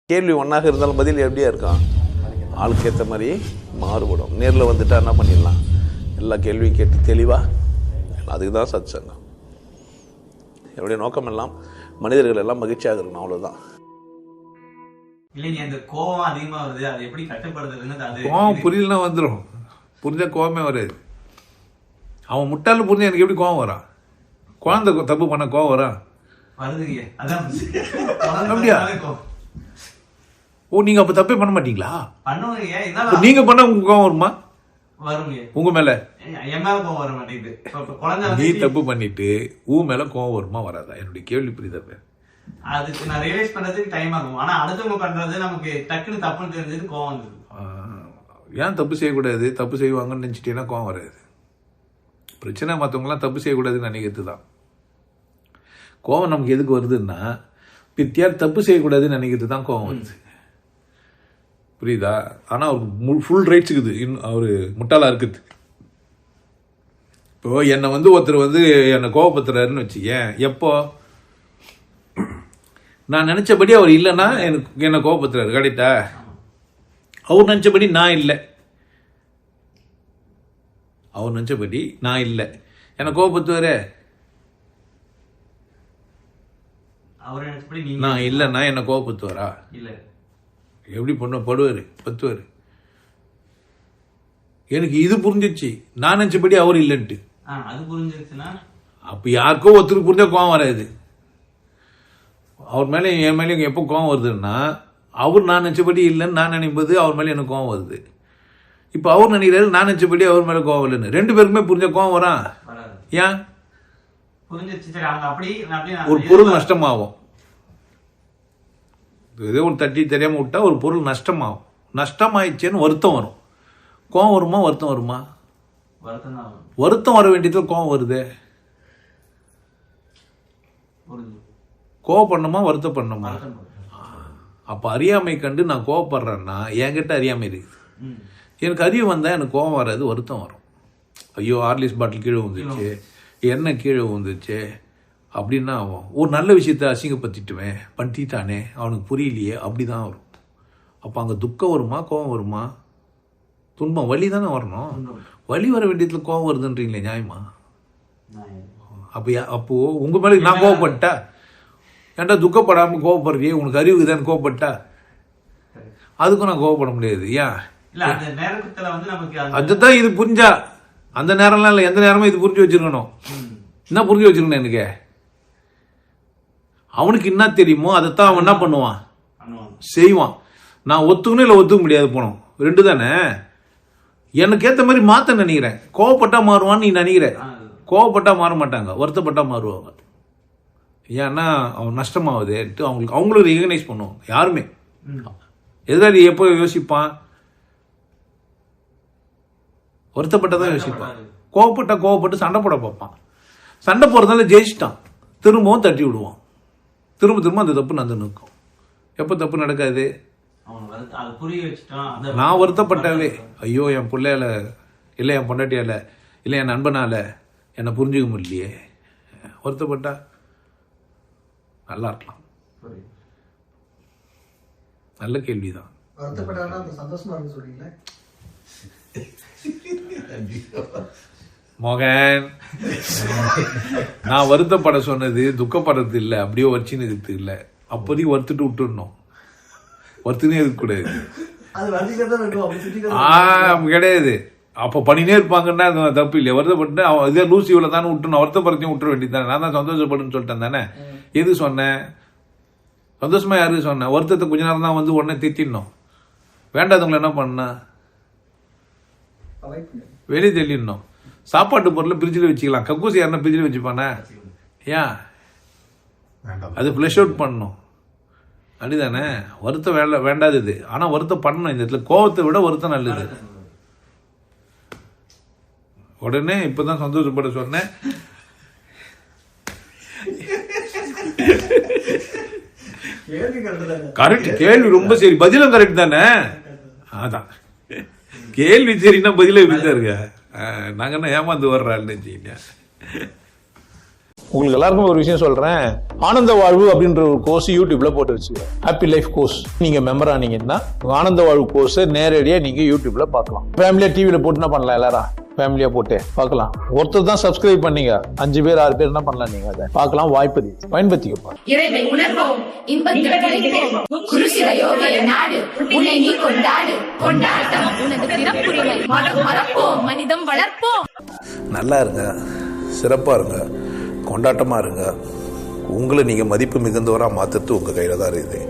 கேள்வி ஒன்றாக இருந்தாலும் பதில் எப்படியா இருக்கும், ஆளுக்கு ஏற்ற மாதிரி மாறுபடும். நேரில் வந்துட்டா என்ன பண்ணிடலாம், எல்லா கேள்வியும் கேட்டு தெளிவாக. அதுக்கு தான் சத் சங்கம். என்னுடைய நோக்கம் எல்லாம் மனிதர்கள் எல்லாம் மகிழ்ச்சியாக இருக்கணும், அவ்வளோதான். இல்லைங்க, இந்த கோவம் அதிகமாக வருது, அது எப்படி கட்டுப்படுத்துறதுன்னு. கோவம் புரியலன்னா வந்துடும், புரிஞ்சா கோவமே வராது. அவன் முட்டாள் புரிஞ்சா எனக்கு எப்படி கோவம் வரான்? குழந்தை தப்பு பண்ண கோவம் வரா? வருதுங்க, அதான் அப்படியா? ஓ, நீங்க அப்ப தப்பே பண்ண மாட்டீங்களா? பண்ணுவீங்க. நீங்க பண்ண உங்களுக்கு கோவம் வருமா? வருங்க. உங்க மேல என் மேல கோவம் வர மாட்டேங்குது. நீ தப்பு பண்ணிட்டு உன் மேல கோவம் வருமா வராதா? என்னுடைய கேள்வி புரியுதா? அதுக்கு நான் ரியலைஸ் பண்றதுக்கு டைம் ஆகும். ஆனா அடுத்தவங்க பண்றது நமக்கு டக்குன்னு தப்புன்னு தெரிஞ்சது கோவம் வந்தது. ஏன் தப்பு செய்யக்கூடாது, தப்பு செய்வாங்கன்னு நினைச்சிட்டேன்னா கோவம் வராது. பிரச்சனை மற்றவங்களாம் தப்பு செய்யக்கூடாதுன்னு நினைக்கிறது தான். கோவம் நமக்கு எதுக்கு வருதுன்னா, பித்தியார் தப்பு செய்யக்கூடாதுன்னு நினைக்கிறது தான் கோவம் வருது. புரியுதா? ஆனா அவருக்கு ஃபுல் ரைட்ஸ் இருக்குது, அவரு முட்டாளா இருக்குது. இப்போ என்னை ஒருத்தர் என்னை கோவப்படுத்துறாருன்னு வச்சுக்கேன். எப்போ நான் நினைச்சபடி அவர் இல்லைன்னா எனக்கு என்னை கோவப்படுத்துறாரு, கரெக்டா? அவர் நினைச்சபடி நான் இல்லை, அவர் நினைச்சபடி நான் இல்லை, என்னை கோவப்படுத்துவாரு. நான் இல்லைன்னா என்னை கோவப்படுத்துவாரா? இல்ல. எப்படி படுவாரு, பத்துவாரு. எனக்கு இது புரிஞ்சிச்சு, நான் நினைச்சபடி அவர் இல்லைன்ட்டு. அது புரிஞ்சிருச்சுன்னா அப்ப யாருக்கோ ஒருத்தருக்கு புரிஞ்சா கோவம் வராது. அவர் மேலே என் மேலே எப்போ கோவம் வருதுன்னா, அவர் நான் நினைச்சபடி இல்லைன்னு நான் நினைப்பது அவர் மேலே எனக்கு கோவம் வருது. இப்ப அவர் நினைக்கிறாரு நான் நினைச்சபடி அவர் மேல கோவம் இல்லைன்னு. ரெண்டு பேருக்குமே புரிஞ்ச கோவம் வரா? ஏன்? ஒரு பொருள் நஷ்டமாகும். ஏதோ ஒரு தட்டி தெரியாம விட்டா ஒரு பொருள் நஷ்டமாகும். நஷ்டமாயிடுச்சேன்னு வருத்தம் வரும். கோவம் வருமா, வருத்தம் வருமா? வருத்தம் வர வேண்டியதுல கோவம் வருது. கோவம் பண்ணுமா, வருத்தம் பண்ணுமா? அப்ப அறியாமை கண்டு நான் கோவப்படுறேன்னா என்கிட்ட அறியாமை இருக்குது. எனக்கு அறிவு வந்தா எனக்கு கோவம் வராது, வருத்தம் வரும். ஐயோ, ஆர்லிஸ் பாட்டில் கீழே வந்துச்சு, எண்ணெய் கீழே வந்துச்சு அப்படின்னா ஆகும். ஒரு நல்ல விஷயத்த அசிங்கப்படுத்திட்டுவேன், பண்ணிட்டானே, அவனுக்கு புரியலையே, அப்படிதான் வரும். அப்போ அங்கே துக்கம் வருமா, கோவம் வருமா? துன்பம், வலி தானே வரணும். வலி வர வேண்டியதுல கோவம் வருதுன்றீங்களே, நியாயமா? அப்போ உங்க மேலே நான் கோவப்பட்டா, ஏன்டா துக்கப்படாமல் கோவப்படுறியே, உனக்கு அறிவுக்கு தான் கோவப்பட்டா, அதுக்கும் நான் கோவப்பட முடியாது. ஏன்? அதுதான் இது புரிஞ்சா. அந்த நேரம்லாம் இல்லை, எந்த நேரமும் இது புரிஞ்சு வச்சிருக்கணும். என்ன புரிஞ்சு வச்சிருக்கணும்? எனக்கு அவனுக்கு என்ன தெரியுமோ அதைத்தான் அவன் என்ன பண்ணுவான், செய்வான். நான் ஒத்துக்கணும் இல்லை ஒத்துக்க முடியாது போனோம், ரெண்டு தானே. எனக்கு ஏற்ற மாதிரி மாத்த நினைக்கிறேன். கோவப்பட்டா மாறுவான்னு நீ நினைக்கிற. கோவப்பட்டா மாற மாட்டாங்க, வருத்தப்பட்டா மாறுவாங்க. ஏன்னா அவன் நஷ்டமாகுதுன்ட்டு அவங்களுக்கு ரெகனைஸ் பண்ணுவாங்க. யாருமே எதிராளி எப்போ யோசிப்பான், வருத்தப்பட்டதான் யோசிப்பான். கோவப்பட்டு சண்டை போட பார்ப்பான். சண்டை போறதால ஜெயிச்சிட்டான், திரும்பவும் தட்டி விடுவான். திரும்ப அந்த தப்பு நடந்து நிற்கும். எப்ப தப்பு நடக்காது? நான் வருத்தப்பட்டாவே, ஐயோ என் பிள்ளையால இல்லை, என் பொண்டாட்டியால இல்லை, என் நண்பனால என்னை புரிஞ்சுக்க முடியலையே, வருத்தப்பட்டா நல்லா இருக்கலாம். நல்ல கேள்விதான். மோகன், நான் வருத்தப்பட சொன்னது துக்கப்படுறது இல்லை, அப்படியே வச்சுன்னு இருக்கு இல்லை. அப்போதைக்கு வருத்துட்டு விட்டுடணும், வருத்துனே இருக்கக்கூடாது. கிடையாது. அப்போ பண்ணினே இருப்பாங்கன்னா தப்பு இல்லையா? வருத்தப்பட்டு அவன் இதே லூசி இவ்வளோ தானே விட்டுணும், வருத்தப்படுறதையும் விட்டுற வேண்டியது தானே. நான் தான் சந்தோஷப்படுன்னு சொல்லிட்டேன் தானே. எது சொன்னேன்? சந்தோஷமா யாரு சொன்னேன்? வருத்தத்தை கொஞ்ச நேரம் தான் உடனே திட்டிடணும். வேண்டாதவங்களை என்ன பண்ண, வெளியே தெளிடணும். சாப்பாட்டு பொருளை பிரிட்ஜில் வச்சுக்கலாம். கக்கூசி யாருன்னா பிரிட்ஜில் வச்சுப்பானே? ஏன்? அது ஃப்ளஷ் அவுட் பண்ணணும், அப்படிதானே? வருத்தம் வேண்டாதது. ஆனா வருத்தம் பண்ணணும். இந்த இடத்துல கோவத்தை விட வருத்தம் நல்லது. உடனே இப்பதான் சந்தோஷப்பட சொன்னேன். கரெக்ட், கேள்வி ரொம்ப சரி, பதிலும் கரெக்ட் தானே. அதான் கேள்வி சரின்னா பதில இப்படிதான் இருக்க. நாங்க என்ன ஏமாந்து வர்றாள்னு வச்சுக்கிட்டேன். உங்களுக்கு எல்லாருக்கும் ஒரு விஷயம் சொல்றேன், ஆனந்த வாழ்வு அப்படின்ற ஒரு கோர்ஸ் யூடியூப்ல போட்டு வச்சுக்க, ஹாப்பி லைஃப் கோர்ஸ். நீங்க மெம்பர் ஆனீங்கன்னா ஆனந்த வாழ்வு கோர்ஸ் நேரடியா நீங்க யூடியூப்ல பார்க்கலாம். ஃபேமிலியா டிவில போட்டு என்ன பண்ணலாம், எல்லாரும் ஃபேமிலியா போட்டு பார்க்கலாம். ஒருத்தர் தான் சப்ஸ்கிரைப் பண்ணீங்க, 5 பேர் 6 பேர் என்ன பண்ணலாம், நீங்க அதை பார்க்கலாம். வாய்ப்பு பயன்படுத்திக்கப்பா. இறைவை உணர்வோம், இன்பத்தில் கிடைப்போம். குருசில யோகை நாடு, உன்னை நீ கொண்டாடு, கொண்டாட்டம் உனது பிறப்புரிமை. மதம் மறப்போம், மனிதம் வளர்ப்போம். நல்லா இருங்க, சிறப்பாக இருங்க, கொண்டாட்டமாக இருங்க. உங்களை நீங்கள் மதிப்பு மிகுந்தவராக மாற்றுறது உங்கள் கையில் தான் இருக்குது.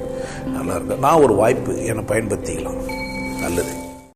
நல்லா இருங்க. நான் ஒரு வாய்ப்பு என்னை பயன்படுத்திக்கலாம். நல்லது.